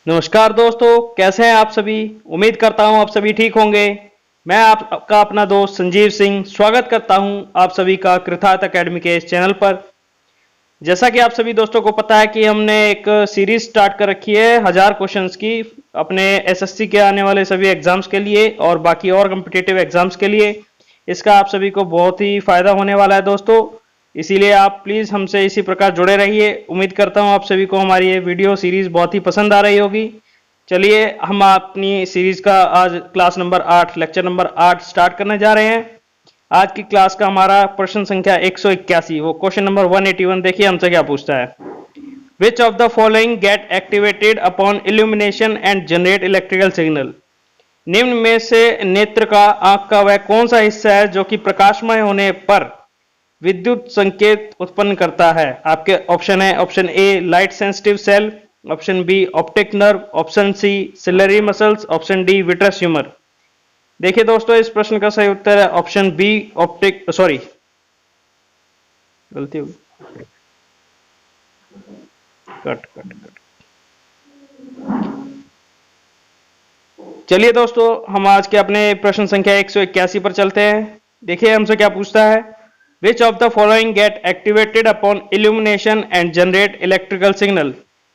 नमस्कार दोस्तों, कैसे हैं आप सभी। उम्मीद करता हूं आप सभी ठीक होंगे। मैं आपका अपना दोस्त संजीव सिंह स्वागत करता हूं आप सभी का कृतार्थ एकेडमी के इस चैनल पर। जैसा कि आप सभी दोस्तों को पता है कि हमने एक सीरीज स्टार्ट कर रखी है 1000 क्वेश्चंस की अपने एसएससी के आने वाले सभी एग्जाम्स के लिए और बाकी और कम्पिटिटिव एग्जाम्स के लिए। इसका आप सभी को बहुत ही फायदा होने वाला है दोस्तों, इसीलिए आप प्लीज़ हमसे इसी प्रकार जुड़े रहिए। उम्मीद करता हूं आप सभी को हमारी ये वीडियो सीरीज बहुत ही पसंद आ रही होगी। चलिए हम अपनी सीरीज का आज class number 8 lecture number 8 start करने जा रहे हैं। आज की क्लास का हमारा प्रश्न संख्या 181, वो क्वेश्चन नंबर 181। देखिए हमसे क्या पूछता है। विच of the following gate activated upon illumination and generate electrical signal. निम्न में से नेत्र का आंख का वह कौन सा हिस्सा है जो कि प्रकाशमय होने पर विद्युत संकेत उत्पन्न करता है। आपके ऑप्शन है option A light sensitive cell, option B optic nerve, option C ciliary muscles, option D vitreous humour. देखिए दोस्तों, इस प्रश्न का सही उत्तर है ऑप्शन बी ऑप्टिक, सॉरी गलती होगी, कट कट कट। चलिए दोस्तों, हम आज के अपने प्रश्न संख्या 181 पर चलते हैं। देखिए हमसे क्या पूछता है। विच of the following gate activated upon illumination and generate electrical signal.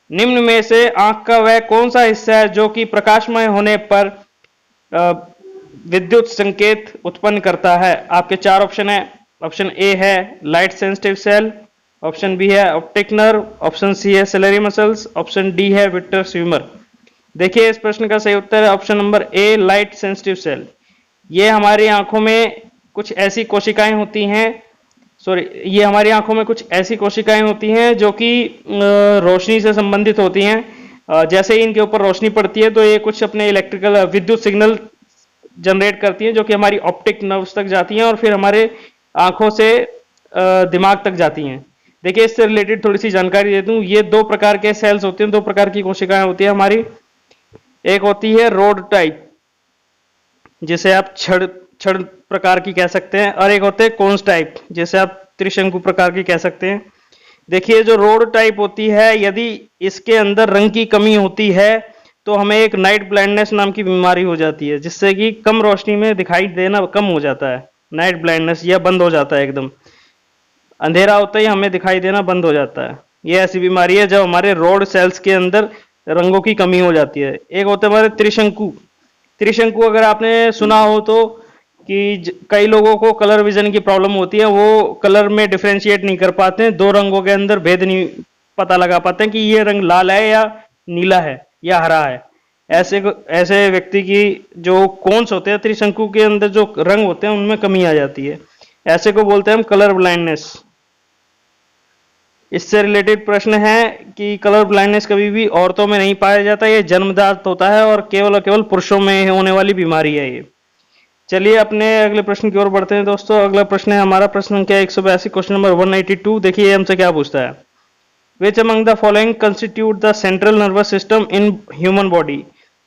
निम्न में से आंख का वह कौन सा हिस्सा है जो कि प्रकाशमय होने पर विद्युत संकेत उत्पन्न करता है। आपके चार ऑप्शन है। ऑप्शन ए है light sensitive cell, option B है ऑप्टिक नर्व, ऑप्शन सी है सिलरी मसल्स, ऑप्शन डी है विट्रस ह्यूमर। देखिए इस प्रश्न का सही उत्तर है option number A light sensitive cell. ये हमारी आंखों में कुछ ऐसी कोशिकाएं होती हैं, ये हमारी आंखों में कुछ ऐसी कोशिकाएं होती हैं जो कि रोशनी से संबंधित होती हैं। जैसे ही इनके ऊपर रोशनी पड़ती है तो ये कुछ अपने इलेक्ट्रिकल विद्युत सिग्नल जनरेट करती हैं जो कि हमारी ऑप्टिक नर्व्स तक जाती हैं और फिर हमारे आंखों से दिमाग तक जाती हैं। देखिए इससे रिलेटेड थोड़ी सी जानकारी दे दूं। ये दो प्रकार के सेल्स होते हैं, दो प्रकार की कोशिकाएं होती है हमारी। एक होती है रोड टाइप, जिसे आप छड़ छड़ प्रकार की कह सकते हैं, और एक होते हैं कोन्स टाइप, जैसे आप त्रिशंकु प्रकार की कह सकते हैं। देखिए जो रोड टाइप होती है, यदि इसके अंदर रंग की कमी होती है तो हमें एक नाइट ब्लाइंडनेस नाम की बीमारी हो जाती है, जिससे कि कम रोशनी में दिखाई देना कम हो जाता है। नाइट ब्लाइंडनेस या बंद हो जाता है, एकदम अंधेरा होता ही हमें दिखाई देना बंद हो जाता है। ये ऐसी बीमारी है जब हमारे रोड सेल्स के अंदर रंगों की कमी हो जाती है। एक होते हैं हमारे त्रिशंकु। त्रिशंकु अगर आपने सुना हो तो कि कई लोगों को कलर विजन की प्रॉब्लम होती है, वो कलर में डिफरेंशिएट नहीं कर पाते हैं, दो रंगों के अंदर भेद नहीं पता लगा पाते हैं कि ये रंग लाल है या नीला है या हरा है। ऐसे व्यक्ति की जो कोन्स होते हैं त्रिशंकु के अंदर जो रंग होते हैं उनमें कमी आ जाती है। ऐसे को बोलते हैं हम कलर ब्लाइंडनेस। इससे रिलेटेड प्रश्न है कि कलर ब्लाइंडनेस कभी भी औरतों में नहीं पाया जाता, ये जन्मजात होता है और केवल पुरुषों में होने वाली बीमारी है ये। चलिए अपने अगले प्रश्न की ओर बढ़ते हैं दोस्तों। अगला प्रश्न है हमारा प्रश्न संख्या 182, क्वेश्चन नंबर 182। देखिए हमसे क्या पूछता है। Which among the following constitute the central nervous system in human body.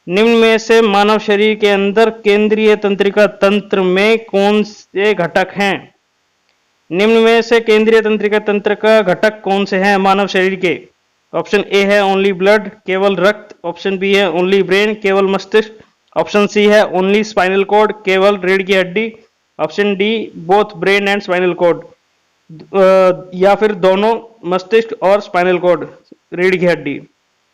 निम्न में से मानव शरीर के अंदर केंद्रीय तंत्रिका तंत्र में कौन से घटक हैं। निम्न में से केंद्रीय तंत्रिका तंत्र का घटक कौन से हैं मानव शरीर के। ऑप्शन ए है ओनली ब्लड, केवल रक्त, ऑप्शन बी है ओनली ब्रेन, केवल मस्तिष्क, ऑप्शन सी है ओनली स्पाइनल कॉर्ड, केवल रीढ़ की हड्डी, option D both brain and spinal cord, या फिर दोनों मस्तिष्क और स्पाइनल कॉर्ड रीढ़ की हड्डी।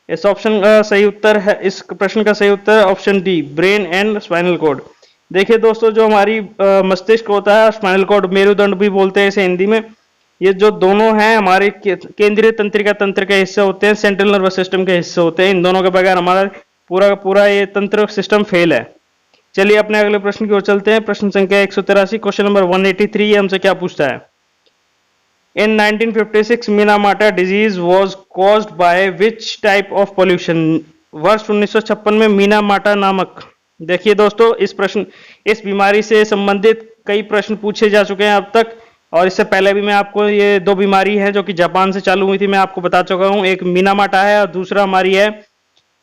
इस ऑप्शन का सही उत्तर है, इस प्रश्न का सही उत्तर है option D brain and spinal cord. देखिए दोस्तों, जो हमारी मस्तिष्क होता है, स्पाइनल कॉर्ड मेरुदंड भी बोलते हैं इसे हिंदी में, ये जो दोनों हैं हमारे केंद्रीय तंत्रिका तंत्र के हिस्से होते हैं, सेंट्रल नर्वस सिस्टम के हिस्से होते हैं। इन दोनों के बगैर हमारा पूरा का पूरा ये तंत्र सिस्टम फेल है। चलिए अपने अगले प्रश्न की ओर चलते हैं। प्रश्न संख्या 183, क्वेश्चन नंबर 183। ये हमसे क्या पूछता है। इन 1956 Minamata disease was caused by which type of pollution. वर्ष 1956 में मिनामाटा नामक, देखिए दोस्तों इस बीमारी से संबंधित कई प्रश्न पूछे जा चुके हैं अब तक, और इससे पहले भी मैं आपको ये दो बीमारी है जो कि जापान से चालू हुई थी, मैं आपको बता चुका हूँ। एक मिनामाटा है और दूसरा हमारी है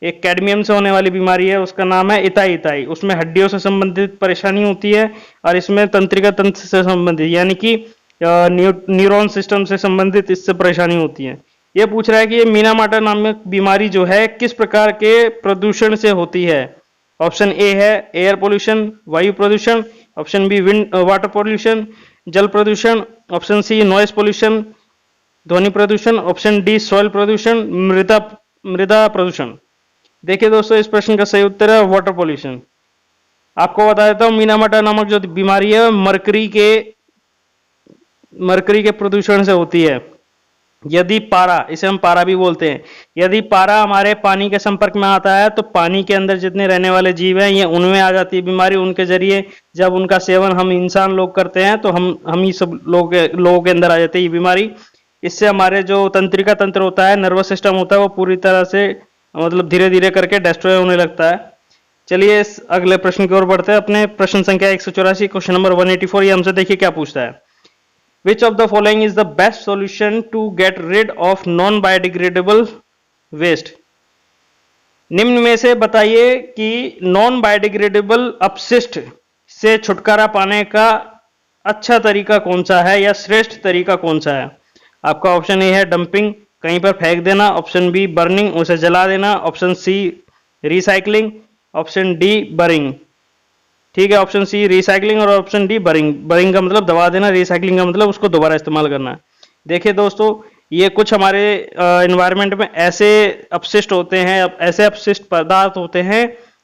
एक कैडमियम से होने वाली बीमारी है, उसका नाम है इताई इताई। उसमें हड्डियों से संबंधित परेशानी होती है और इसमें तंत्रिका तंत्र से संबंधित यानी कि न्यूरॉन सिस्टम से संबंधित इससे परेशानी होती है। ये पूछ रहा है कि ये मीनामाटा नामक बीमारी जो है किस प्रकार के प्रदूषण से होती है। ऑप्शन ए है एयर पोल्यूशन, वायु प्रदूषण, option B wind water pollution, जल प्रदूषण, ऑप्शन सी नॉइस पोल्यूशन, ध्वनि प्रदूषण, ऑप्शन डी सॉइल प्रदूषण, मृदा मृदा प्रदूषण। देखिए दोस्तों, इस प्रश्न का सही उत्तर है वाटर पोल्यूशन। आपको बता देता हूं, मीनामाटा नामक जो बीमारी है मरकरी के प्रदूषण से होती है। यदि पारा, इसे हम पारा भी बोलते हैं, यदि पारा हमारे पानी के संपर्क में आता है तो पानी के अंदर जितने रहने वाले जीव हैं ये उनमें आ जाती है बीमारी। उनके जरिए जब उनका सेवन हम इंसान लोग करते हैं तो हम ही सब लोगों के अंदर आ जाती है ये बीमारी। इससे हमारे जो तंत्रिका तंत्र होता है, नर्वस सिस्टम होता है, वो पूरी तरह से मतलब धीरे धीरे करके डिस्ट्रॉय होने लगता है। चलिए इस अगले प्रश्न की ओर बढ़ते हैं। अपने प्रश्न संख्या 184, क्वेश्चन नंबर 184, ये हमसे देखिए क्या पूछता है। Which of the following is the best solution to get rid of non-biodegradable waste? निम्न में से बताइए कि नॉन बायोडिग्रेडेबल अपशिष्ट से छुटकारा पाने का अच्छा तरीका कौन सा है या श्रेष्ठ तरीका कौन सा है। आपका ऑप्शन ए है डंपिंग, कहीं पर फेंक देना, ऑप्शन बी बर्निंग, उसे जला देना, option C recycling, option D burying. ठीक है, ऑप्शन सी रिसाइकलिंग और ऑप्शन डी बरिंग। बरिंग का मतलब दबा देना, रिसाइकलिंग का मतलब उसको दोबारा इस्तेमाल करना। देखिए दोस्तों, ये कुछ हमारे एनवायरनमेंट में ऐसे अपशिष्ट होते हैं, ऐसे अपशिष्ट पदार्थ होते हैं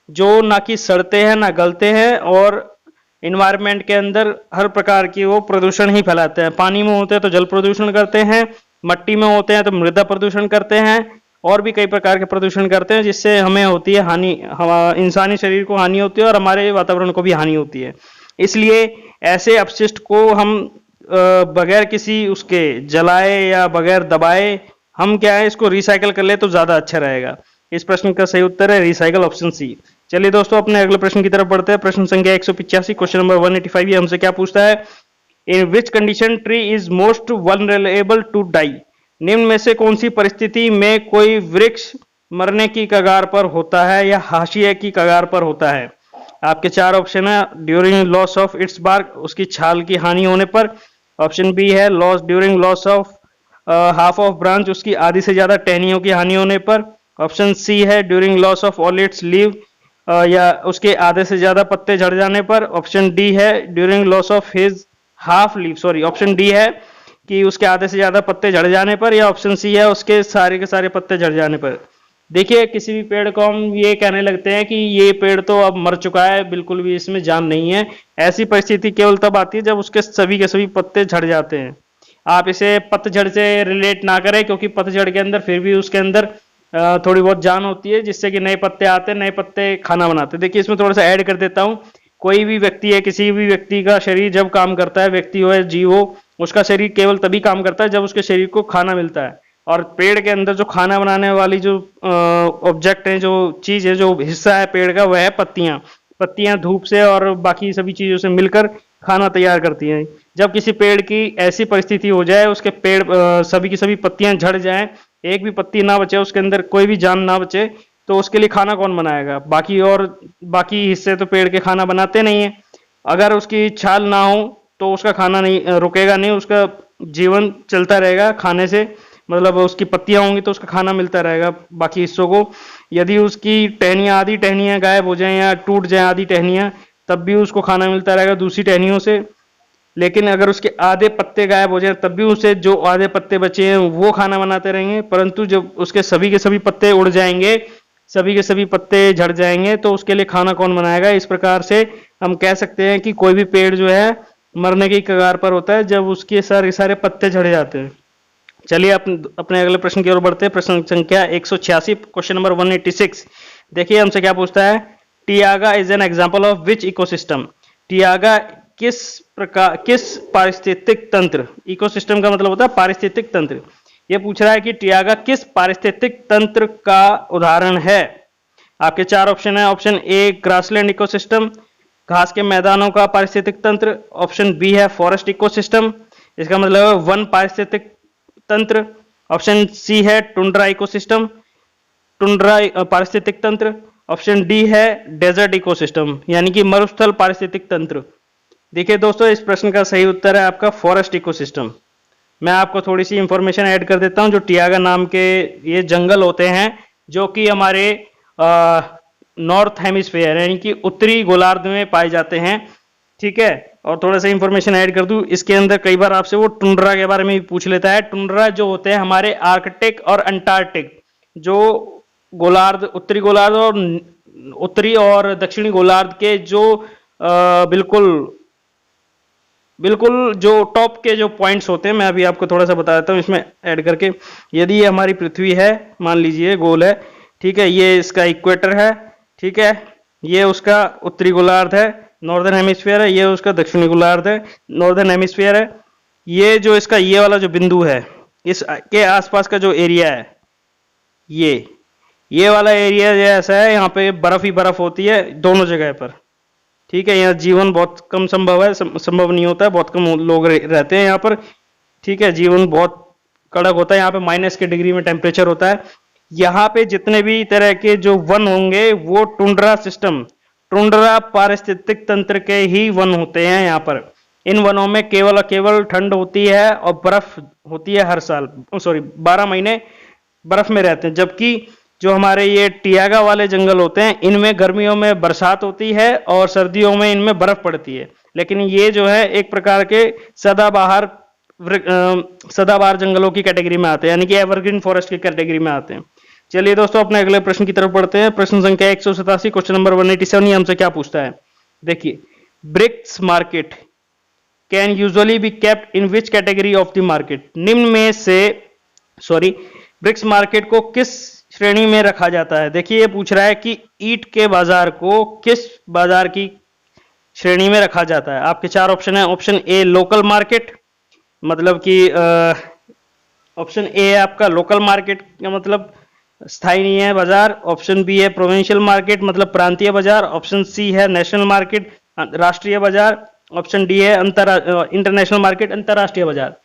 जो ना कि सड़ते हैं ना गलते हैं और इन्वायरमेंट के अंदर हर प्रकार की वो प्रदूषण ही फैलाते हैं। पानी में होते हैं तो जल प्रदूषण करते हैं, मट्टी में होते हैं तो मृदा प्रदूषण करते हैं और भी कई प्रकार के प्रदूषण करते हैं, जिससे हमें होती है हानि, इंसानी शरीर को हानि होती है और हमारे वातावरण को भी हानि होती है। इसलिए ऐसे अपशिष्ट को हम बगैर किसी उसके जलाए या बगैर दबाए हम क्या है इसको रिसाइकल कर ले तो ज्यादा अच्छा रहेगा। इस प्रश्न का सही उत्तर है रिसाइकल, ऑप्शन सी। चलिए दोस्तों, अपने अगले प्रश्न की तरफ बढ़ते हैं। प्रश्न संख्या 185, क्वेश्चन नंबर 185, ये हमसे क्या पूछता है। In which condition tree is most vulnerable to die? निम्न में से कौन सी परिस्थिति में कोई वृक्ष मरने की कगार पर होता है या हाशिए की कगार पर होता है। आपके चार ऑप्शन है। During loss of its bark, उसकी छाल की हानि होने पर, ऑप्शन बी है loss during loss of half of branch, उसकी आधी से ज्यादा टहनियों की हानि होने पर, ऑप्शन सी है during loss of all it's leave, या उसके आधे से ज्यादा पत्ते झड़ जाने पर, ऑप्शन डी है during loss of his half leave, sorry option D है कि उसके आधे से ज्यादा पत्ते झड़ जाने पर, या ऑप्शन सी है उसके सारे के सारे पत्ते झड़ जाने पर। देखिए, किसी भी पेड़ को हम ये कहने लगते हैं कि ये पेड़ तो अब मर चुका है, बिल्कुल भी इसमें जान नहीं है। ऐसी परिस्थिति केवल तब आती है जब उसके सभी के सभी पत्ते झड़ जाते हैं। आप इसे पतझड़ से रिलेट ना करें, क्योंकि पतझड़ के अंदर फिर भी उसके अंदर थोड़ी बहुत जान होती है, जिससे कि नए पत्ते आते हैं, नए पत्ते खाना बनाते हैं। देखिए, इसमें थोड़ा सा ऐड कर देता हूँ। कोई भी व्यक्ति है, किसी भी व्यक्ति का शरीर जब काम करता है, व्यक्ति हो या जीव हो, उसका शरीर केवल तभी काम करता है जब उसके शरीर को खाना मिलता है। और पेड़ के अंदर जो खाना बनाने वाली जो ऑब्जेक्ट है, जो चीज है, जो हिस्सा है पेड़ का, वह है पत्तियां। पत्तियां धूप से और बाकी सभी चीजों से मिलकर खाना तैयार करती हैं। जब किसी पेड़ की ऐसी परिस्थिति हो जाए, उसके पेड़ सभी की सभी पत्तियां झड़ जाएं, एक भी पत्ती ना बचे, उसके अंदर कोई भी जान ना बचे, तो उसके लिए खाना कौन बनाएगा। बाकी हिस्से तो पेड़ के खाना बनाते नहीं है। अगर उसकी छाल ना हो तो उसका खाना नहीं रुकेगा, नहीं, उसका जीवन चलता रहेगा खाने से, मतलब उसकी पत्तियां होंगी तो उसका खाना मिलता रहेगा बाकी हिस्सों को। यदि उसकी टहनियां, आधी टहनियां गायब हो जाएं या टूट जाएं आधी टहनियां, तब भी उसको खाना मिलता रहेगा दूसरी टहनियों से। लेकिन अगर उसके आधे पत्ते गायब हो जाए, तब भी उसे जो आधे पत्ते बचे हैं वो खाना बनाते रहेंगे। परंतु जब उसके सभी के सभी पत्ते उड़ जाएंगे, सभी के सभी पत्ते झड़ जाएंगे, तो उसके लिए खाना कौन बनाएगा। इस प्रकार से हम कह सकते हैं कि कोई भी पेड़ जो है मरने की कगार पर होता है जब उसके सारे सारे पत्ते झड़ जाते हैं। चलिए अपने अगले प्रश्न की ओर बढ़ते हैं। प्रश्न संख्या 186, क्वेश्चन नंबर 186। देखिए, हमसे क्या पूछता है। Taiga is an example of which ecosystem? Taiga किस पारिस्थितिक तंत्र, इकोसिस्टम का मतलब होता है पारिस्थितिक तंत्र। यह पूछ रहा है कि टियागा किस पारिस्थितिक तंत्र का उदाहरण है। आपके चार ऑप्शन है। ऑप्शन ए ग्रासलैंड इकोसिस्टम, घास के मैदानों का पारिस्थितिक तंत्र। ऑप्शन बी है फॉरेस्ट इकोसिस्टम, इसका मतलब है वन पारिस्थितिक तंत्र। ऑप्शन सी है टुंड्रा इकोसिस्टम, टुंड्रा पारिस्थितिक तंत्र। ऑप्शन डी है डेजर्ट इकोसिस्टम, यानी कि मरुस्थल पारिस्थितिक तंत्र। देखिए दोस्तों, इस प्रश्न का सही उत्तर है आपका फॉरेस्ट इकोसिस्टम। मैं आपको थोड़ी सी इंफॉर्मेशन ऐड कर देता हूं। जो टियागा नाम के ये जंगल होते हैं जो कि हमारे नॉर्थ हेमिस्फेयर यानी कि उत्तरी गोलार्ध में पाए जाते हैं, ठीक है। और थोड़ा सा इंफॉर्मेशन ऐड कर दूं, इसके अंदर कई बार आपसे वो टुंड्रा के बारे में भी पूछ लेता है। टुंड्रा जो होते हैं हमारे आर्कटिक और अंटार्कटिक, जो गोलार्ध, उत्तरी गोलार्ध और उत्तरी और दक्षिणी गोलार्ध के जो बिल्कुल बिल्कुल जो टॉप के जो पॉइंट्स होते हैं, मैं अभी आपको थोड़ा सा बता देता हूँ इसमें ऐड करके। यदि ये हमारी पृथ्वी है, मान लीजिए गोल है, ठीक है, ये इसका इक्वेटर है, ठीक है, ये उसका उत्तरी गोलार्ध है, नॉर्दर्न हेमिस्फीयर है, ये उसका दक्षिणी गोलार्ध है, नॉर्दर्न हेमिस्फीयर है। ये जो इसका ये वाला जो बिंदु है, इसके आसपास का जो एरिया है, ये वाला एरिया ऐसा है, यहाँ पे बर्फ ही बर्फ होती है दोनों जगह पर, ठीक है। यहाँ जीवन बहुत कम संभव है, संभव नहीं होता है, बहुत कम लोग रहते हैं यहाँ पर, ठीक है। जीवन बहुत कड़क होता है, यहाँ पे माइनस के डिग्री में टेम्परेचर होता है। यहाँ पे जितने भी तरह के जो वन होंगे वो टुंड्रा सिस्टम, टुंड्रा पारिस्थितिक तंत्र के ही वन होते हैं यहाँ पर। इन वनों में केवल और केवल ठंड होती है और बर्फ होती है हर साल, सॉरी 12 महीने बर्फ में रहते हैं। जबकि जो हमारे ये टियागा वाले जंगल होते हैं, इनमें गर्मियों में बरसात होती है और सर्दियों में इनमें बर्फ पड़ती है। लेकिन ये जो है एक प्रकार के सदाबहार जंगलों की कैटेगरी में आते हैं, यानी कि एवरग्रीन फॉरेस्ट की कैटेगरी में आते हैं। चलिए दोस्तों, अपने अगले प्रश्न की तरफ बढ़ते हैं। प्रश्न संख्या 187, क्वेश्चन नंबर 187, हमसे क्या पूछता है, देखिए। Bricks market can usually be kept in which category of the market? निम्न में से ब्रिक्स मार्केट को किस श्रेणी में रखा जाता है? देखिए, ये पूछ रहा है कि ईंट के बाजार को किस बाजार की श्रेणी में रखा जाता है। आपके 4 ऑप्शन है। ऑप्शन ए लोकल मार्केट, मतलब कि ऑप्शन ए है आपका लोकल मार्केट का मतलब स्थायी नहीं है बाजार। ऑप्शन बी है प्रोविंशियल मार्केट, मतलब प्रांतीय बाजार। ऑप्शन सी है नेशनल मार्केट, राष्ट्रीय बाजार। ऑप्शन डी है इंटरनेशनल मार्केट, अंतरराष्ट्रीय बाजार।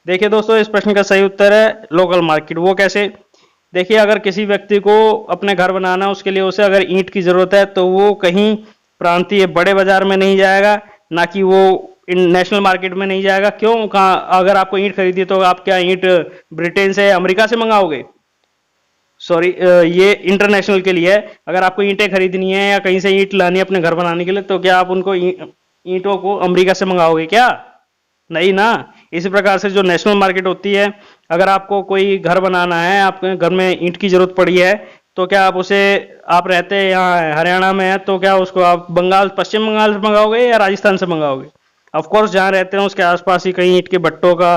देखिए दोस्तों, इस प्रश्न का सही उत्तर है लोकल मार्केट। वो कैसे? देखिए, अगर किसी व्यक्ति को अपने घर बनाना, उसके लिए उसे अगर ईंट की जरूरत है तो वो कहीं प्रांतीय बड़े बाजार में नहीं जाएगा, ना कि वो नेशनल मार्केट में नहीं जाएगा। क्यों? कहाँ अगर आपको ईंट खरीदी तो आप क्या ईंट ब्रिटेन से, अमेरिका से मंगाओगे? सॉरी, ये इंटरनेशनल के लिए है। अगर आपको ईंटें खरीदनी है या कहीं से ईंट लानी है अपने घर बनाने के लिए, तो क्या आप उनको ईंटों को अमेरिका से मंगाओगे क्या? नहीं ना। इसी प्रकार से जो नेशनल मार्केट होती है, अगर आपको कोई घर बनाना है, आपके घर में ईंट की जरूरत पड़ी है, तो क्या आप उसे, आप रहते हैं यहाँ हरियाणा में है, तो क्या उसको आप पश्चिम बंगाल से मंगाओगे या राजस्थान से मंगाओगे? ऑफ कोर्स जहाँ रहते हैं उसके आसपास ही कहीं ईंट के भट्टों का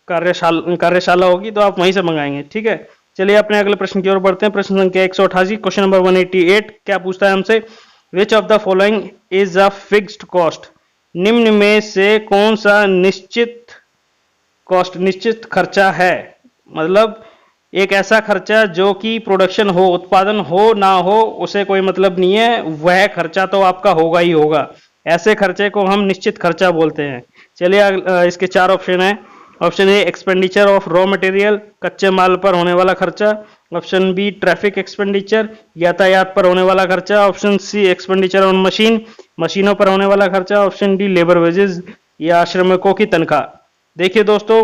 कार्यशाला होगी, तो आप वहीं से मंगाएंगे, ठीक है। चलिए अपने अगले प्रश्न की ओर बढ़ते हैं। प्रश्न संख्या 188, क्वेश्चन नंबर 188 क्या पूछता है हमसे? विच of the following is a fixed cost? निम्न में से कौन सा निश्चित कॉस्ट, निश्चित खर्चा है? मतलब एक ऐसा खर्चा जो कि प्रोडक्शन हो, उत्पादन हो ना हो, उसे कोई मतलब नहीं है, वह खर्चा तो आपका होगा ही होगा। ऐसे खर्चे को हम निश्चित खर्चा बोलते हैं। चलिए इसके 4 ऑप्शन है। Option A expenditure of raw material, कच्चे माल पर होने वाला खर्चा। ऑप्शन बी ट्रैफिक एक्सपेंडिचर, यातायात पर होने वाला खर्चा। Option C expenditure on machine, मशीनों पर होने वाला खर्चा। ऑप्शन डी लेबर वेजेस या श्रमिकों की तनख्वाह। देखिए दोस्तों,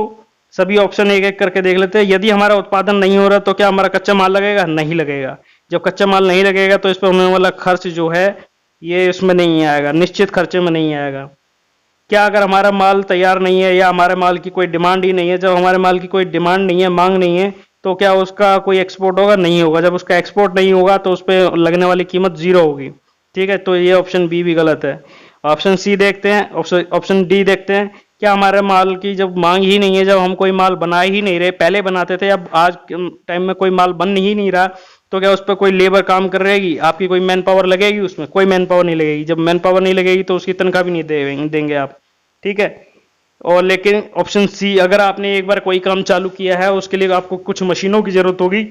सभी ऑप्शन एक एक करके देख लेते हैं। यदि हमारा उत्पादन नहीं हो रहा तो क्या हमारा कच्चा माल लगेगा? नहीं लगेगा। जब कच्चा माल नहीं लगेगा तो इस पर होने वाला खर्च जो है ये इसमें नहीं आएगा, निश्चित खर्चे में नहीं आएगा। क्या अगर हमारा माल तैयार नहीं है या हमारे माल की कोई डिमांड ही नहीं है, जब हमारे माल की कोई डिमांड नहीं है, मांग नहीं है, तो क्या उसका कोई एक्सपोर्ट होगा? नहीं होगा। जब उसका एक्सपोर्ट नहीं होगा तो उस पर लगने वाली कीमत 0 होगी, ठीक है। तो ये ऑप्शन बी भी गलत है। ऑप्शन सी देखते हैं, ऑप्शन डी देखते हैं। क्या हमारे माल की जब मांग ही नहीं है, जब हम कोई माल बना ही नहीं रहे, पहले बनाते थे, अब आज टाइम में कोई माल बन ही नहीं रहा, तो क्या उस पर कोई लेबर काम कर रहेगी? आपकी कोई मैन पावर लगेगी? उसमें कोई मैन पावर नहीं लगेगी। जब मैन पावर नहीं लगेगी तो उसकी तनख्वाह भी नहीं देंगे आप, ठीक है। और लेकिन ऑप्शन सी, अगर आपने एक बार कोई काम चालू किया है, उसके लिए आपको कुछ मशीनों की जरूरत होगी,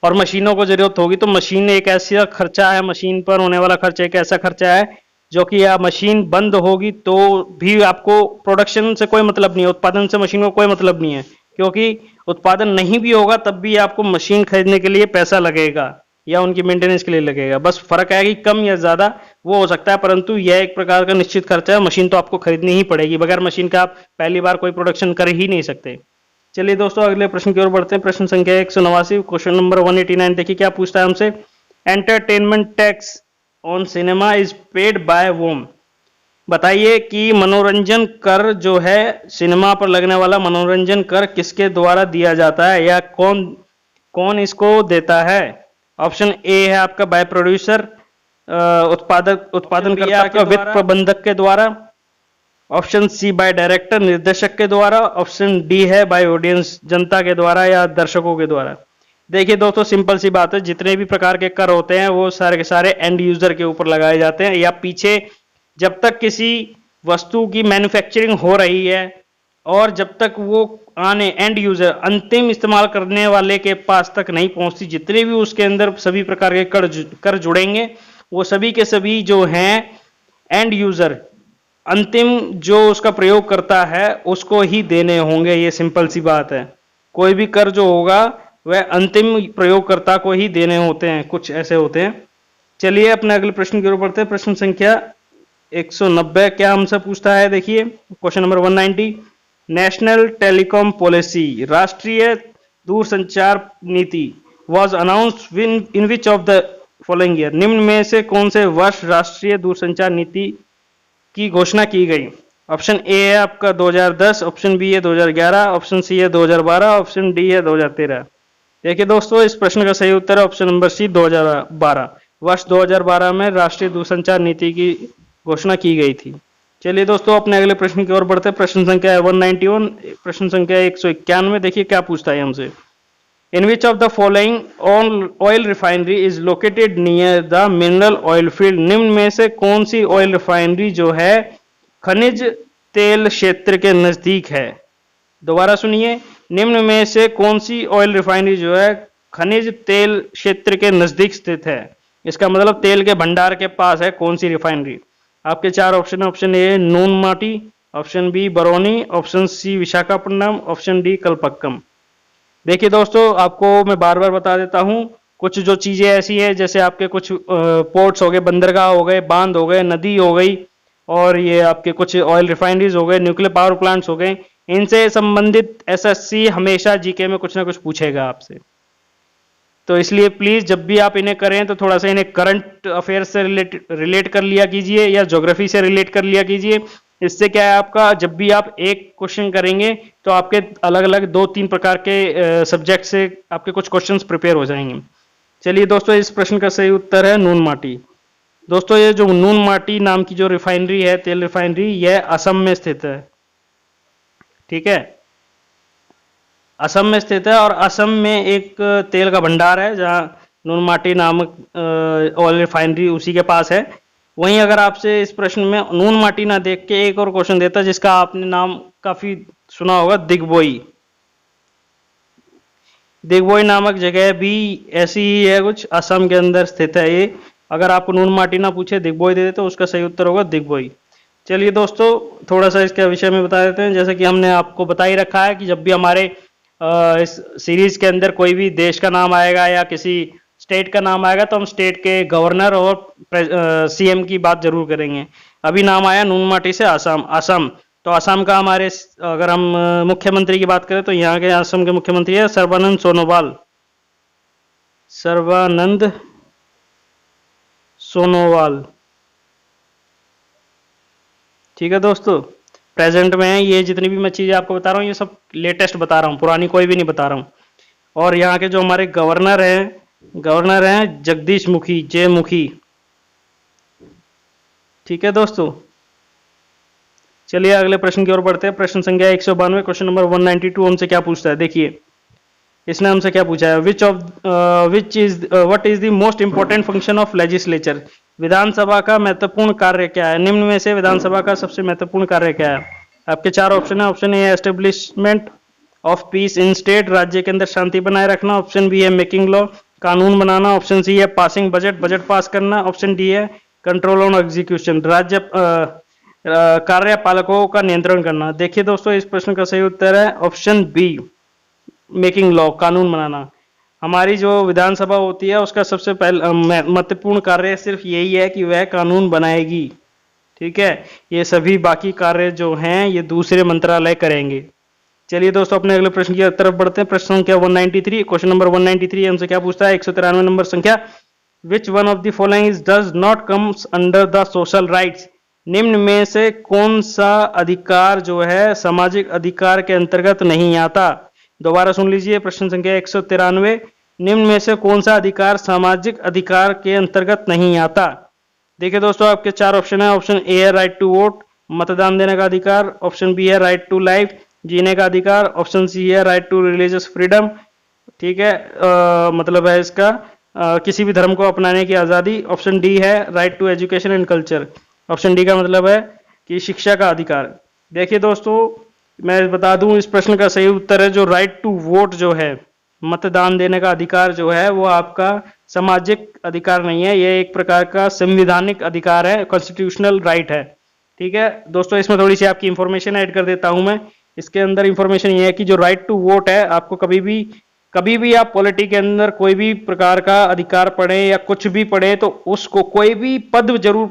और मशीनों को जरूरत होगी तो मशीन एक ऐसा खर्चा है, मशीन पर होने वाला खर्चा एक ऐसा खर्चा है जो कि या मशीन बंद होगी तो भी आपको प्रोडक्शन से कोई मतलब नहीं है, उत्पादन से मशीन को कोई मतलब नहीं है, क्योंकि उत्पादन नहीं भी होगा तब भी आपको मशीन खरीदने के लिए पैसा लगेगा, या उनकी मेंटेनेंस के लिए लगेगा। बस फर्क है कि कम या ज़्यादा वो हो सकता है, परंतु यह एक प्रकार का निश्चित खर्चा है। मशीन तो आपको खरीदनी ही पड़ेगी, बगैर मशीन का आप पहली बार कोई प्रोडक्शन कर ही नहीं सकते। चलिए दोस्तों अगले प्रश्न की ओर बढ़ते हैं। प्रश्न संख्या 189, क्वेश्चन नंबर 189। देखिए क्या पूछता है हमसे। Entertainment tax on cinema is paid by whom. बताइए कि मनोरंजन कर जो है, सिनेमा पर लगने वाला मनोरंजन कर किसके द्वारा दिया जाता है, या कौन कौन इसको देता है। ऑप्शन ए है आपका बाय प्रोड्यूसर, उत्पादन करता आपका वित्त प्रबंधक के द्वारा। ऑप्शन सी बाय डायरेक्टर, निर्देशक के द्वारा। ऑप्शन डी है बाय ऑडियंस, जनता के द्वारा या दर्शकों के द्वारा। देखिए दोस्तों सिंपल सी बात है, जितने भी प्रकार के कर होते हैं वो सारे के सारे एंड यूजर के ऊपर लगाए जाते हैं, या पीछे जब तक किसी वस्तु की मैन्युफैक्चरिंग हो रही है और जब तक वो आने एंड यूजर अंतिम इस्तेमाल करने वाले के पास तक नहीं पहुंचती, जितने भी उसके अंदर सभी प्रकार के कर जुड़ेंगे वो सभी के सभी जो हैं एंड यूजर, अंतिम जो उसका प्रयोग करता है उसको ही देने होंगे। ये सिंपल सी बात है। कोई भी कर जो होगा वह अंतिम प्रयोगकर्ता को ही देने होते हैं, कुछ ऐसे होते हैं। चलिए अपने अगले प्रश्न की ओर बढ़ते हैं। प्रश्न संख्या 190 क्या हमसे पूछता है। देखिए question number 190। National telecom policy, राष्ट्रीय दूरसंचार नीति was announced in which of the following year. निम्न में से कौन से वर्ष राष्ट्रीय दूरसंचार नीति की घोषणा की गई। ऑप्शन ए है आपका 2010, ऑप्शन बी है 2011, ऑप्शन सी है 2012, ऑप्शन डी है 2013। देखिए दोस्तों इस प्रश्न का सही उत्तर है ऑप्शन नंबर सी 2012। वर्ष 2012 में राष्ट्रीय दूरसंचार नीति की घोषणा की गई थी। चलिए दोस्तों अपने अगले प्रश्न की ओर बढ़ते हैं। प्रश्न संख्या 191, प्रश्न संख्या 191। देखिए क्या पूछता है हमसे। In which of the following oil refinery is located near the mineral oil field. निम्न में से कौन सी ऑयल रिफाइनरी जो है खनिज तेल क्षेत्र के नजदीक है। दोबारा सुनिए, निम्न में से कौन सी ऑयल रिफाइनरी जो है खनिज तेल क्षेत्र के नजदीक स्थित है। इसका मतलब तेल के भंडार के पास है कौन सी रिफाइनरी। आपके चार ऑप्शन है। Option A Noonmati, option B Barauni, option C Visakhapatnam, option D Kalpakkam. देखिए दोस्तों आपको मैं बार बार बता देता हूं, कुछ जो चीजें ऐसी है जैसे आपके कुछ पोर्ट्स हो गए, बंदरगाह हो गए, बांध हो गए, नदी हो गई, और ये आपके कुछ ऑयल रिफाइनरीज हो गए, न्यूक्लियर पावर प्लांट्स हो गए, इनसे संबंधित एसएससी हमेशा जीके में कुछ ना कुछ पूछेगा आपसे। तो इसलिए प्लीज जब भी आप इन्हें करें तो थोड़ा सा इन्हें करंट अफेयर से रिलेट कर लिया कीजिए या ज्योग्राफी से रिलेट कर लिया कीजिए। इससे क्या है आपका, जब भी आप एक क्वेश्चन करेंगे तो आपके अलग अलग 2-3 प्रकार के सब्जेक्ट से आपके कुछ क्वेश्चंस प्रिपेयर हो जाएंगे। चलिए दोस्तों इस प्रश्न का सही उत्तर है नून माटी। दोस्तों ये जो नून माटी नाम की जो रिफाइनरी है, तेल रिफाइनरी, यह असम में स्थित है। ठीक है, असम में स्थित है, और असम में एक तेल का भंडार है जहां नून माटी नामक ऑयल रिफाइनरी उसी के पास है। वहीं अगर आपसे इस प्रश्न में नून माटी ना देख के एक और क्वेश्चन देता जिसका आपने नाम काफी सुना होगा, दिग्बोई। दिग्बोई नामक जगह भी ऐसी ही है, कुछ असम के अंदर स्थित है ये। अगर आपको नून माटी ना पूछे दिग्बोई दे दे तो उसका सही उत्तर होगा दिग्बोई। चलिए दोस्तों थोड़ा सा इसके विषय में बता देते हैं। जैसे कि हमने आपको बता ही रखा है कि जब भी हमारे इस सीरीज के अंदर कोई भी देश का नाम आएगा या किसी स्टेट का नाम आएगा तो हम स्टेट के गवर्नर और सीएम की बात जरूर करेंगे। अभी नाम आया नून माटी से असम। असम तो असम का हमारे, अगर हम मुख्यमंत्री की बात करें तो यहाँ के असम के मुख्यमंत्री है सर्बानंद सोनोवाल। सर्बानंद सोनोवाल। ठीक है दोस्तों, प्रेजेंट में है। ये जितनी भी मैं चीजें आपको बता रहा हूँ ये सब लेटेस्ट बता रहा हूँ, पुरानी कोई भी नहीं बता रहा हूँ। और यहाँ के जो हमारे गवर्नर हैं जगदीश मुखी, जय मुखी। ठीक है दोस्तों, चलिए अगले प्रश्न की ओर बढ़ते हैं। प्रश्न संख्या 192, क्वेश्चन नंबर 192 हमसे क्या पूछता है। देखिए इसने हमसे क्या पूछा है। What is the most important function of legislature. विधानसभा का महत्वपूर्ण कार्य क्या है। निम्न में से विधानसभा का सबसे महत्वपूर्ण कार्य क्या है। आपके चार ऑप्शन है। ऑप्शन ए है establishment of peace in state, राज्य के अंदर शांति बनाए रखना। ऑप्शन बी है मेकिंग लॉ, कानून बनाना। ऑप्शन सी है पासिंग बजट, बजट पास करना। ऑप्शन डी है कंट्रोल ऑन एग्जीक्यूशन, राज्य कार्यपालकों का नियंत्रण करना। देखिए दोस्तों इस प्रश्न का सही उत्तर है ऑप्शन बी, मेकिंग लॉ, कानून बनाना। हमारी जो विधानसभा होती है उसका सबसे पहला महत्वपूर्ण कार्य सिर्फ यही है कि वह कानून बनाएगी। ठीक है, ये सभी बाकी कार्य जो हैं ये दूसरे मंत्रालय करेंगे। चलिए दोस्तों अपने अगले प्रश्न की तरफ बढ़ते हैं। प्रश्न संख्या 193, क्वेश्चन नंबर 193 हमसे क्या पूछता है? 193 नंबर संख्या, which one of the following is does not comes under the social rights? निम्न में से कौन सा अधिकार जो है सामाजिक अधिकार के अंतर्गत नहीं आता? दोबारा सुन लीजिए, प्रश्न संख्या 193, निम्न में से कौन सा अधिकार सामाजिक अधिकार के अंतर्गत नहीं आता? देखिए दोस्तों आपके चार ऑप्शन है। ऑप्शन ए है राइट टू वोट, मतदान देने का अधिकार। ऑप्शन बी है राइट टू लाइफ, जीने का अधिकार। ऑप्शन सी है राइट टू रिलीजियस फ्रीडम, ठीक है, मतलब है इसका किसी भी धर्म को अपनाने की आज़ादी। ऑप्शन डी है right to education and culture. Option D का मतलब है कि शिक्षा का अधिकार। देखिए दोस्तों मैं बता दूं इस प्रश्न का सही उत्तर है जो राइट टू वोट जो है, मतदान देने का अधिकार जो है वो आपका सामाजिक अधिकार नहीं है, ये एक प्रकार का संवैधानिक अधिकार है, कॉन्स्टिट्यूशनल राइट है। ठीक है दोस्तों, इसमें थोड़ी सी आपकी इंफॉर्मेशन ऐड कर देता हूं मैं। इसके अंदर इंफॉर्मेशन ये है कि जो राइट टू वोट है, आपको कभी भी आप पॉलिटी के अंदर कोई भी प्रकार का अधिकार पढ़े या कुछ भी पढ़े तो उसको कोई भी पद जरूर,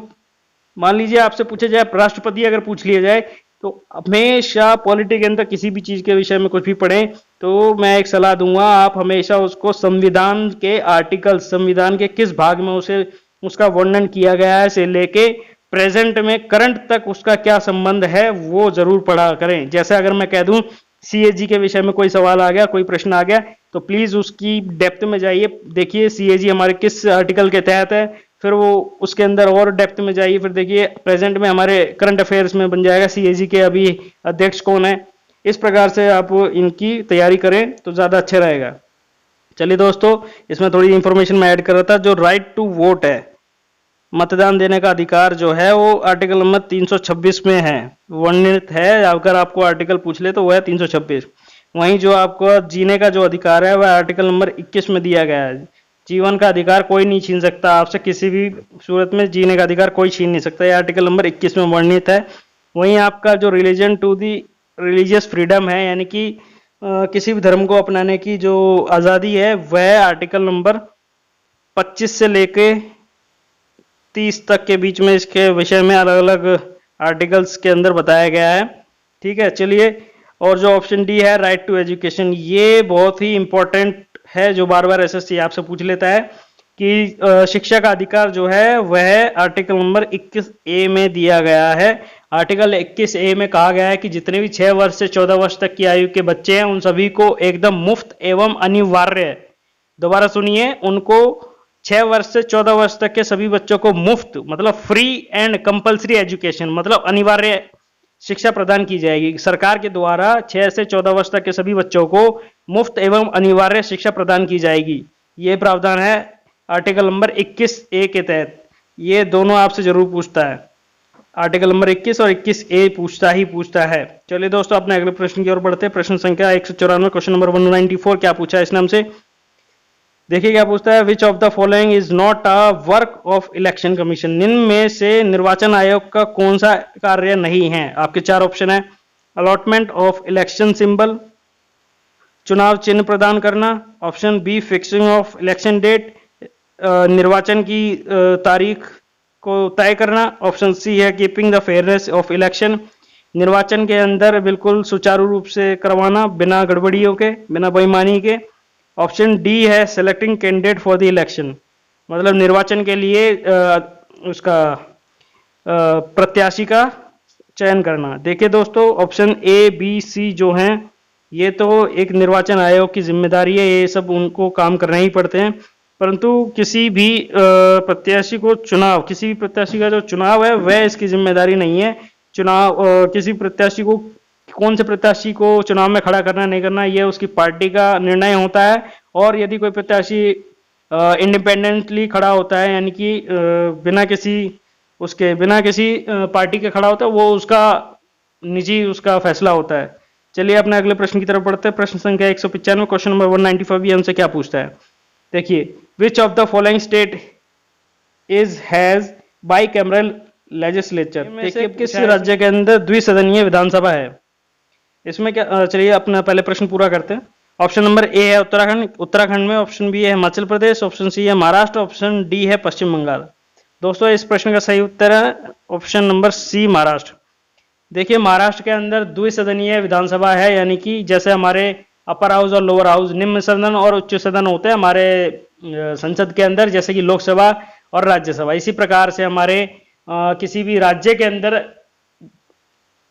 मान लीजिए आपसे पूछा जाए राष्ट्रपति अगर पूछ लिया जाए तो हमेशा पॉलिटी के अंदर किसी भी चीज के विषय में कुछ भी पढ़े तो मैं एक सलाह दूंगा, आप हमेशा उसको संविधान के आर्टिकल, संविधान के किस भाग में उसे उसका वर्णन किया गया है से लेके प्रेजेंट में करंट तक उसका क्या संबंध है वो जरूर पढ़ा करें। जैसे अगर मैं कह दूं सीएजी के विषय में कोई सवाल आ गया, कोई प्रश्न आ गया, तो प्लीज उसकी डेप्थ में जाइए, देखिए सीएजी हमारे किस आर्टिकल के तहत है, फिर वो उसके अंदर और डेप्थ में जाइए, फिर देखिए प्रेजेंट में हमारे करंट अफेयर्स में बन जाएगा सीएजी के अभी अध्यक्ष कौन है। इस प्रकार से आप इनकी तैयारी करें तो ज्यादा अच्छा रहेगा। चलिए दोस्तों इसमें थोड़ी इंफॉर्मेशन मैं ऐड कर रहा था। जो राइट टू वोट है, मतदान देने का अधिकार जो है वो आर्टिकल नंबर 326 में है, वर्णित है। अगर आपको आर्टिकल पूछ ले तो वह है 326। वहीं जो आपको जीने का जो अधिकार है वह आर्टिकल नंबर 21 में दिया गया है। जीवन का अधिकार कोई नहीं छीन सकता आपसे, किसी भी सूरत में जीने का अधिकार कोई छीन नहीं सकता, यह आर्टिकल नंबर 21 में वर्णित है। वहीं आपका जो religion to the religious freedom है, यानी कि किसी भी धर्म को अपनाने की जो आज़ादी है, वह आर्टिकल नंबर 25 से लेके 30 तक के बीच में इसके विषय में अलग अलग आर्टिकल्स के अंदर बताया गया है। ठीक है, चलिए, और जो ऑप्शन डी है राइट टू एजुकेशन, ये बहुत ही इंपॉर्टेंट है, जो बार बार एसएससी आपसे पूछ लेता है कि शिक्षा का अधिकार जो है वह आर्टिकल नंबर 21 ए में दिया गया है। आर्टिकल 21 ए में कहा गया है कि जितने भी 6 वर्ष से 14 वर्ष तक की आयु के बच्चे हैं उन सभी को एकदम मुफ्त एवं अनिवार्य, दोबारा सुनिए, उनको 6 वर्ष से 14 वर्ष तक के सभी बच्चों को मुफ्त मतलब फ्री एंड कंपलसरी एजुकेशन, मतलब अनिवार्य शिक्षा प्रदान की जाएगी। सरकार के द्वारा 6 से 14 वर्ष तक के सभी बच्चों को मुफ्त एवं अनिवार्य शिक्षा प्रदान की जाएगी। ये प्रावधान है आर्टिकल नंबर 21 ए के तहत। ये दोनों आपसे जरूर पूछता है, आर्टिकल नंबर 21 और 21 ए पूछता है। चलिए दोस्तों अपने अगले प्रश्न की ओर बढ़ते हैं। प्रश्न संख्या 194, क्वेश्चन नंबर 194 क्या पूछा है इसने हमसे? देखिए क्या पूछता है, विच of the following is not a work of election commission? निम्न में से निर्वाचन आयोग का कौन सा कार्य नहीं है? आपके चार ऑप्शन है। अलॉटमेंट ऑफ इलेक्शन सिंबल, चुनाव चिन्ह प्रदान करना। Option B fixing of election date, निर्वाचन की तारीख को तय करना। ऑप्शन सी है keeping the fairness of election, निर्वाचन के अंदर बिल्कुल सुचारू रूप से करवाना बिना गड़बड़ियों के, बिना बेईमानी के। ऑप्शन डी है selecting candidate for the election, मतलब निर्वाचन के लिए उसका प्रत्याशी का चयन करना। देखिए दोस्तों ऑप्शन ए बी सी जो हैं ये तो एक निर्वाचन आयोग की जिम्मेदारी है, ये सब उनको काम करने ही पड़ते हैं, परंतु किसी भी प्रत्याशी को चुनाव, किसी भी प्रत्याशी का जो चुनाव है वह इसकी जिम्मेदारी नहीं है। चुनाव किसी प्रत्याशी को, कौन से प्रत्याशी को चुनाव में खड़ा करना नहीं करना, यह उसकी पार्टी का निर्णय होता है। और यदि कोई प्रत्याशी इंडिपेंडेंटली खड़ा होता है, यानी कि बिना किसी पार्टी के खड़ा होता है, वो उसका निजी उसका फैसला होता है। चलिए अपने अगले प्रश्न की तरफ बढ़ते हैं। प्रश्न संख्या 195, क्वेश्चन नंबर 195 ये हमसे क्या पूछता है? देखिए, विच of the following state is has bicameral legislature? देखिए किस राज्य के अंदर द्विसदनीय विधानसभा है? इसमें क्या, चलिए अपना पहले प्रश्न पूरा करते हैं। ऑप्शन नंबर ए है उत्तराखंड, उत्तराखंड में। ऑप्शन बी है हिमाचल प्रदेश, ऑप्शन सी है महाराष्ट्र, ऑप्शन डी है पश्चिम बंगाल। दोस्तों इस प्रश्न का सही उत्तर है ऑप्शन नंबर सी महाराष्ट्र। देखिए महाराष्ट्र के अंदर द्विसदनीय विधानसभा है, यानी कि जैसे हमारे अपर हाउस और लोअर हाउस, निम्न सदन और उच्च सदन होते हैं हमारे संसद के अंदर, जैसे कि लोकसभा और राज्यसभा। इसी प्रकार से हमारे किसी भी राज्य के अंदर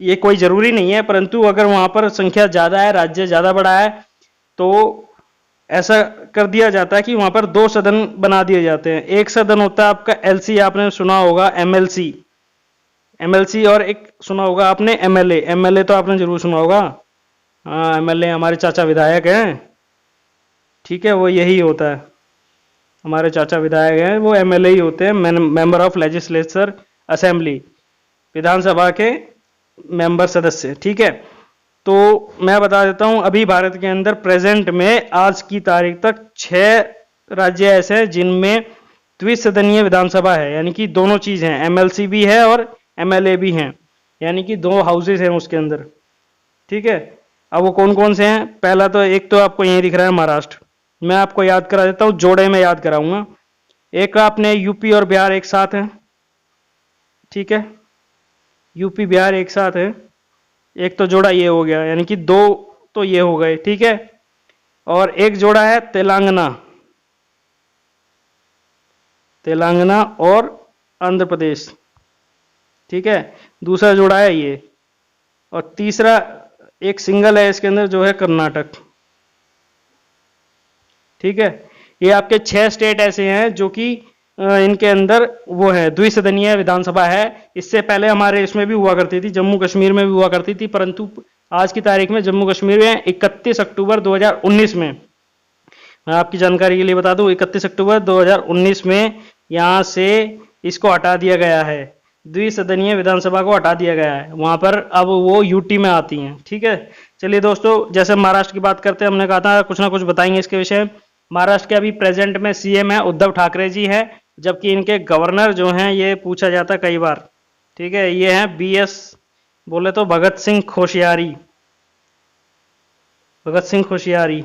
ये कोई जरूरी नहीं है, परंतु अगर वहां पर संख्या ज्यादा है, राज्य ज्यादा बड़ा है, तो ऐसा कर दिया जाता है कि वहां पर दो सदन बना दिए जाते हैं। एक सदन होता है आपका एलसी, आपने सुना होगा, एमएलसी, एमएलसी, और एक सुना होगा आपने एमएलए। एमएलए तो आपने जरूर सुना होगा, हाँ एमएलए हमारे चाचा विधायक हैं, ठीक है, वो यही होता है, हमारे चाचा विधायक हैं वो एमएलए ही होते हैं, मेंबर ऑफ लेजिस्लेचर असेंबली, विधानसभा के मेंबर सदस्य, ठीक है। तो मैं बता देता हूं, अभी भारत के अंदर प्रेजेंट में आज की तारीख तक 6 राज्य ऐसे हैं जिनमें द्विसदनीय विधानसभा है, यानी कि दोनों चीज हैं, एमएलसी भी है और एमएलए भी हैं, यानी कि दो हाउसेस हैं उसके अंदर, ठीक है। अब वो कौन कौन से हैं? पहला तो एक तो आपको यही दिख रहा है महाराष्ट्र, मैं आपको याद करा देता हूं, जोड़े में याद कराऊंगा। एक आपने यूपी और बिहार एक साथ है, ठीक है, यूपी बिहार एक साथ है, एक तो जोड़ा ये हो गया, यानी कि दो तो ये हो गए, ठीक है। और एक जोड़ा है तेलंगाना, तेलंगाना और आंध्र प्रदेश, ठीक है, दूसरा जोड़ा है ये, और तीसरा एक सिंगल है इसके अंदर जो है कर्नाटक, ठीक है। ये आपके 6 स्टेट ऐसे हैं जो कि इनके अंदर वो है द्विसदनीय विधानसभा है। इससे पहले हमारे इसमें भी हुआ करती थी, जम्मू कश्मीर में भी हुआ करती थी, परंतु आज की तारीख में जम्मू कश्मीर में 31 अक्टूबर 2019 में, मैं आपकी जानकारी के लिए बता दूं, 31 अक्टूबर 2019 में यहाँ से इसको हटा दिया गया है, द्विसदनीय विधानसभा को हटा दिया गया है, वहां पर अब वो यूटी में आती हैं, ठीक है। चलिए दोस्तों, जैसे महाराष्ट्र की बात करते हैं, हमने कहा था कुछ ना कुछ बताएंगे इसके विषय। महाराष्ट्र के अभी प्रेजेंट में सीएम है उद्धव ठाकरे जी है, जबकि इनके गवर्नर जो हैं ये पूछा जाता कई बार, ठीक है, ये हैं बीएस, बोले तो भगत सिंह कोश्यारी, भगत सिंह कोश्यारी,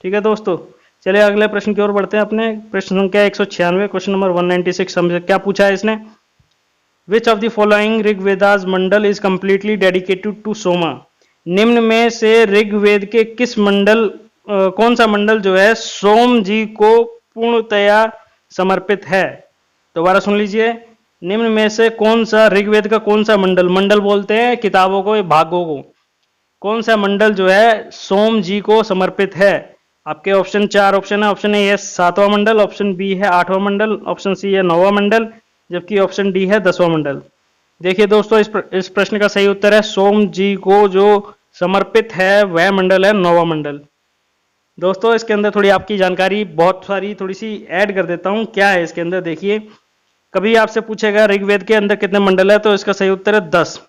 ठीक है दोस्तों। चलिए अगले प्रश्न की ओर बढ़ते हैं, अपने प्रश्न संख्या 196, क्वेश्चन नंबर 196। हमसे क्या पूछा है इसने? Which of the following Rigveda's mandal is completely dedicated to Soma? निम्न में से ऋग्वेद के किस मंडल कौन सा मंडल जो है सोम जी को पूर्णतया समर्पित है? दोबारा सुन लीजिए, निम्न में से कौन सा ऋग्वेद का कौन सा मंडल, मंडल बोलते हैं किताबों को, भागों को, कौन सा मंडल जो है सोम जी को समर्पित है? आपके ऑप्शन 4 ऑप्शन है, ऑप्शन ए है 7वां मंडल, ऑप्शन बी है 8वां मंडल, ऑप्शन सी है 9वां मंडल, जबकि ऑप्शन डी है 10वां मंडल। देखिए दोस्तों, इस प्रश्न का सही उत्तर है सोम जी को जो समर्पित है वह मंडल है 9वां मंडल। दोस्तों इसके अंदर थोड़ी आपकी जानकारी बहुत सारी थोड़ी सी ऐड कर देता हूं, क्या है इसके अंदर देखिए। कभी आपसे पूछेगा ऋग्वेद के अंदर कितने मंडल है, तो इसका सही उत्तर है 10।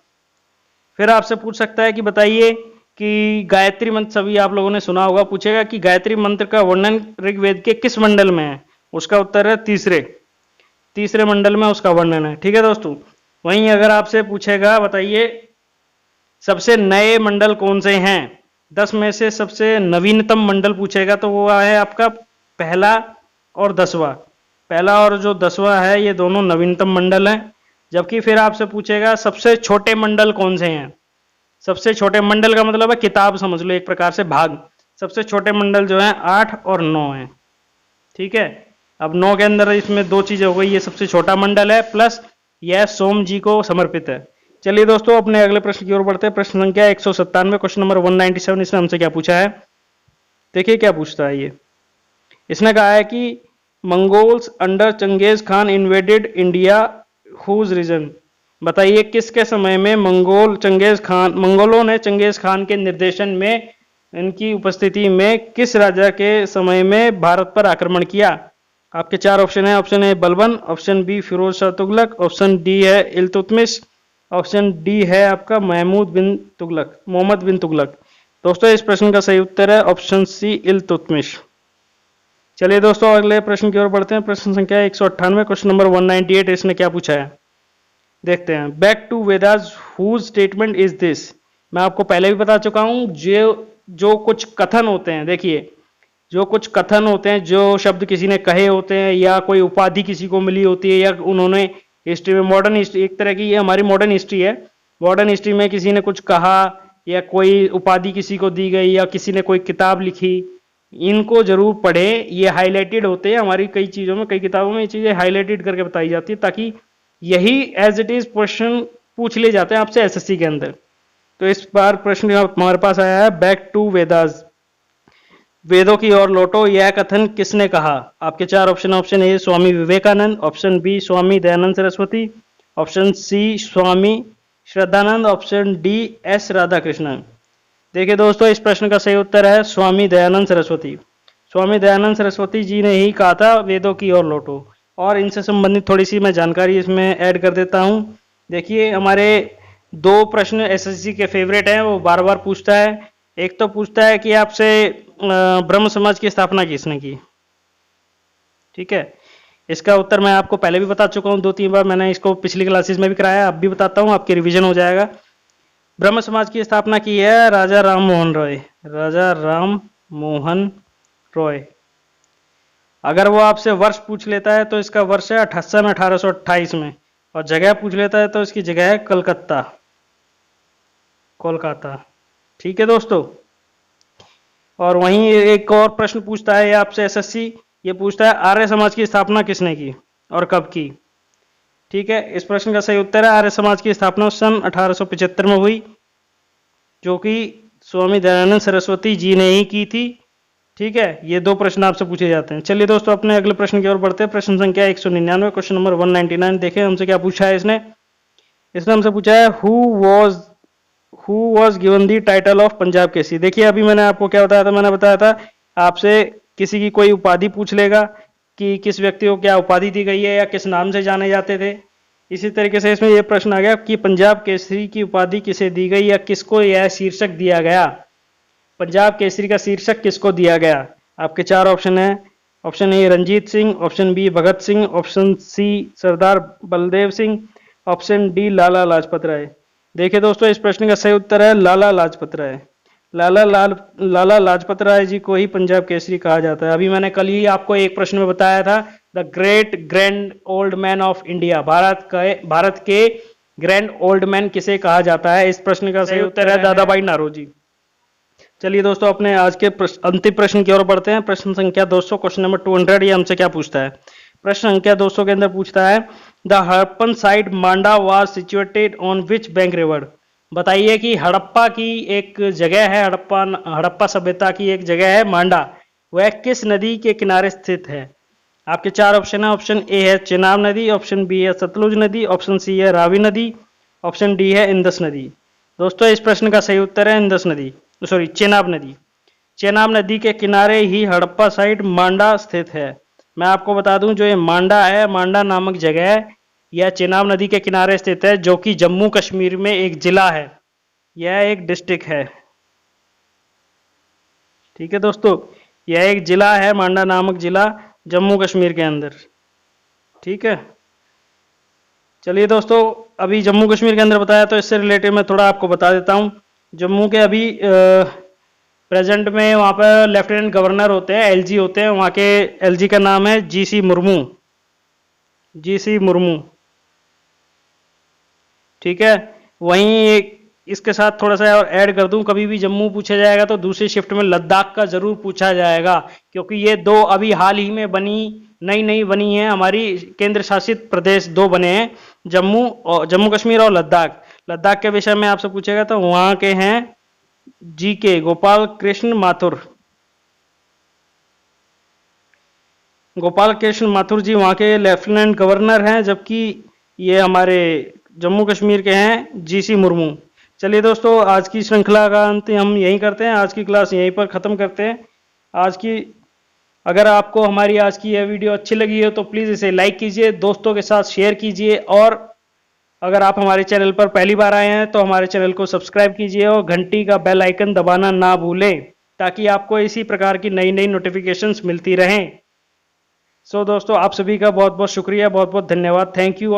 फिर आपसे पूछ सकता है कि बताइए कि गायत्री मंत्र, सभी आप लोगों ने सुना होगा, पूछेगा कि गायत्री मंत्र का वर्णन ऋग्वेद के किस मंडल में है, उसका उत्तर है तीसरे मंडल में उसका वर्णन है, ठीक है दोस्तों। वहीं अगर आपसे पूछेगा बताइए सबसे नए मंडल कौन से हैं, 10 में से सबसे नवीनतम मंडल पूछेगा, तो वो है आपका पहला और 10वां। पहला और जो 10वां है ये दोनों नवीनतम मंडल हैं। जबकि फिर आपसे पूछेगा सबसे छोटे मंडल कौन से हैं। सबसे छोटे मंडल का मतलब है किताब, समझ लो एक प्रकार से भाग। सबसे छोटे मंडल जो है 8 और 9 है, ठीक है। अब 9 के अंदर इसमें 2 चीजें हो गई, ये सबसे छोटा मंडल है प्लस यह सोम जी को समर्पित है। चलिए दोस्तों अपने अगले प्रश्न की ओर बढ़ते हैं, प्रश्न संख्या 197, क्वेश्चन नंबर 197। इसने हमसे क्या पूछा है, देखिए क्या पूछता है ये। इसने कहा है कि Mongols under Changez Khan invaded India whose region? बताइए किसके समय में मंगोलों ने चंगेज खान के निर्देशन में, इनकी उपस्थिति में, किस राजा के समय में भारत पर आक्रमण किया? आपके 4 ऑप्शन है, option A Balban, option B Firoz Shah Tughlaq, option D है इल्तुतमिश, ऑप्शन डी है आपका मोहम्मद बिन तुगलक। दोस्तों इस प्रश्न का सही उत्तर है ऑप्शन सी इल्तुतमिश। चलिए दोस्तों अगले प्रश्न की ओर बढ़ते हैं, प्रश्न संख्या 198, क्वेश्चन नंबर 198। इसने क्या पूछा है देखते हैं। Back to Vedas whose statement is this? मैं आपको पहले भी बता चुका हूं, जो जो कुछ कथन होते हैं, देखिए जो कुछ कथन होते हैं, जो शब्द किसी ने कहे होते हैं या कोई उपाधि किसी को मिली होती है या उन्होंने हिस्ट्री में, मॉडर्न हिस्ट्री एक तरह की, ये हमारी मॉडर्न हिस्ट्री है। मॉडर्न हिस्ट्री में किसी ने कुछ कहा या कोई उपाधि किसी को दी गई या किसी ने कोई किताब लिखी, इनको जरूर पढ़ें। ये हाईलाइटेड होते हैं हमारी कई चीज़ों में, कई किताबों में ये चीज़ें हाईलाइटेड करके बताई जाती है, ताकि यही एज इट इज क्वेश्चन पूछ लिए जाते हैं आपसे एसएससी के अंदर। तो इस बार प्रश्न हमारे पास आया है, बैक टू वेदास, वेदों की ओर लौटो, यह कथन किसने कहा? आपके चार option, option A Swami Vivekananda, option B Swami Dayanand Saraswati, option C Swami Shraddhanand, option D S Radhakrishnan. देखिए दोस्तों, इस प्रश्न का सही उत्तर है स्वामी दयानंद सरस्वती। स्वामी दयानंद सरस्वती जी ने ही कहा था वेदों की ओर लौटो। और इनसे संबंधित थोड़ी सी मैं जानकारी इसमें ऐड कर देता हूँ। देखिए, हमारे दो प्रश्न एसएससी के फेवरेट हैं, वो बार बार पूछता है। एक तो पूछता है कि आपसे ब्रह्म समाज की स्थापना किसने की, ठीक है। इसका उत्तर मैं आपको पहले भी बता चुका हूँ 2-3 बार, मैंने इसको पिछली क्लासेस में भी कराया, अब भी बताता हूँ, आपकी रिवीजन हो जाएगा। ब्रह्म समाज की स्थापना की है राजा राम मोहन रॉय, राजा राम मोहन रॉय। अगर वो आपसे वर्ष पूछ लेता है तो इसका वर्ष है 1828 में, और जगह पूछ लेता है तो इसकी जगह है कलकत्ता, कोलकाता, ठीक है दोस्तों। और वहीं एक और प्रश्न पूछता है आपसे एसएससी, ये पूछता है आर्य समाज की स्थापना किसने की और कब की, ठीक है। इस प्रश्न का सही उत्तर है आर्य समाज की स्थापना सन 1875 में हुई, जो कि स्वामी दयानंद सरस्वती जी ने ही की थी, ठीक है। ये दो प्रश्न आपसे पूछे जाते हैं। चलिए दोस्तों, अपने अगले प्रश्न की ओर बढ़ते हैं। प्रश्न संख्या 199, क्वेश्चन नंबर 199। देखें हमसे क्या पूछा है इसने हमसे पूछा है who was given the title of Punjab Kesari. देखिए, अभी मैंने आपको क्या बताया था, मैंने बताया था आपसे किसी की कोई उपाधि पूछ लेगा कि किस व्यक्ति को क्या उपाधि दी गई है या किस नाम से जाने जाते थे। इसी तरीके से इसमें यह प्रश्न आ गया कि पंजाब केसरी की उपाधि किसे दी गई या किसको यह शीर्षक दिया गया, पंजाब केसरी का शीर्षक किसको दिया गया। आपके चार ऑप्शन है, option A Ranjit Singh, option B Bhagat Singh, option C Sardar Baldev Singh, option D Lala Lajpat Rai. देखिए दोस्तों, इस प्रश्न का सही उत्तर है लाला लाजपत राय। लाला लाजपत राय जी को ही पंजाब केसरी कहा जाता है। अभी मैंने कल ही आपको एक प्रश्न में बताया था, the great grand old man of India, Bharat के ग्रैंड ओल्ड मैन किसे कहा जाता है। इस प्रश्न का सही उत्तर है दादा भाई नारोजी। चलिए दोस्तों, अपने आज के अंतिम प्रश्न की ओर बढ़ते हैं। प्रश्न संख्या 200, क्वेश्चन नंबर 200। ये हमसे क्या पूछता है? प्रश्न संख्या 200 के अंदर पूछता है the Harappan site Manda was situated on which bank river. बताइए कि हड़प्पा की एक जगह है, हड़प्पा सभ्यता की एक जगह है मांडा, वह किस नदी के किनारे स्थित है। आपके चार ऑप्शन है, ऑप्शन ए है चेनाब नदी, ऑप्शन बी है सतलुज नदी, ऑप्शन सी है रावी नदी, ऑप्शन डी है इंदस नदी। दोस्तों, इस प्रश्न का सही उत्तर है इंदस नदी, सॉरी चेनाब नदी। चेनाब नदी के किनारे ही हड़प्पा साइट मांडा स्थित है। मैं आपको बता दूं, जो ये मांडा है, मांडा नामक जगह है, यह चेनाब नदी के किनारे स्थित है, जो कि जम्मू कश्मीर में एक जिला है, यह एक डिस्ट्रिक्ट है, ठीक है दोस्तों। यह एक जिला है, मांडा नामक जिला, जम्मू कश्मीर के अंदर, ठीक है। चलिए दोस्तों, अभी जम्मू कश्मीर के अंदर बताया, तो इससे रिलेटेड मैं थोड़ा आपको बता देता हूँ। जम्मू के अभी प्रेजेंट में वहाँ पर लेफ्टिनेंट गवर्नर होते हैं, एलजी होते हैं, वहाँ के एलजी का नाम है जीसी मुर्मू, जीसी मुर्मू, ठीक है। वहीं इसके साथ थोड़ा सा और ऐड कर दूं, कभी भी जम्मू पूछा जाएगा तो दूसरी शिफ्ट में लद्दाख का जरूर पूछा जाएगा, क्योंकि ये दो अभी हाल ही में नई बनी है, हमारी केंद्र शासित प्रदेश दो बने हैं, जम्मू कश्मीर और लद्दाख। लद्दाख के विषय में आपसे पूछेगा तो वहां के हैं जीके गोपाल कृष्ण माथुर, गोपाल कृष्ण माथुर जी वहां के लेफ्टिनेंट गवर्नर हैं, जबकि ये हमारे जम्मू कश्मीर के हैं जीसी मुर्मू। चलिए दोस्तों, आज की श्रृंखला का अंत हम यहीं करते हैं, आज की क्लास यहीं पर ख़त्म करते हैं। अगर आपको हमारी आज की यह वीडियो अच्छी लगी हो तो प्लीज़ इसे लाइक कीजिए, दोस्तों के साथ शेयर कीजिए, और अगर आप हमारे चैनल पर पहली बार आए हैं तो हमारे चैनल को सब्सक्राइब कीजिए और घंटी का बेल आइकन दबाना ना भूलें, ताकि आपको इसी प्रकार की नई नई नोटिफिकेशंस मिलती रहें। दोस्तों, आप सभी का बहुत बहुत शुक्रिया, बहुत बहुत धन्यवाद, थैंक यू।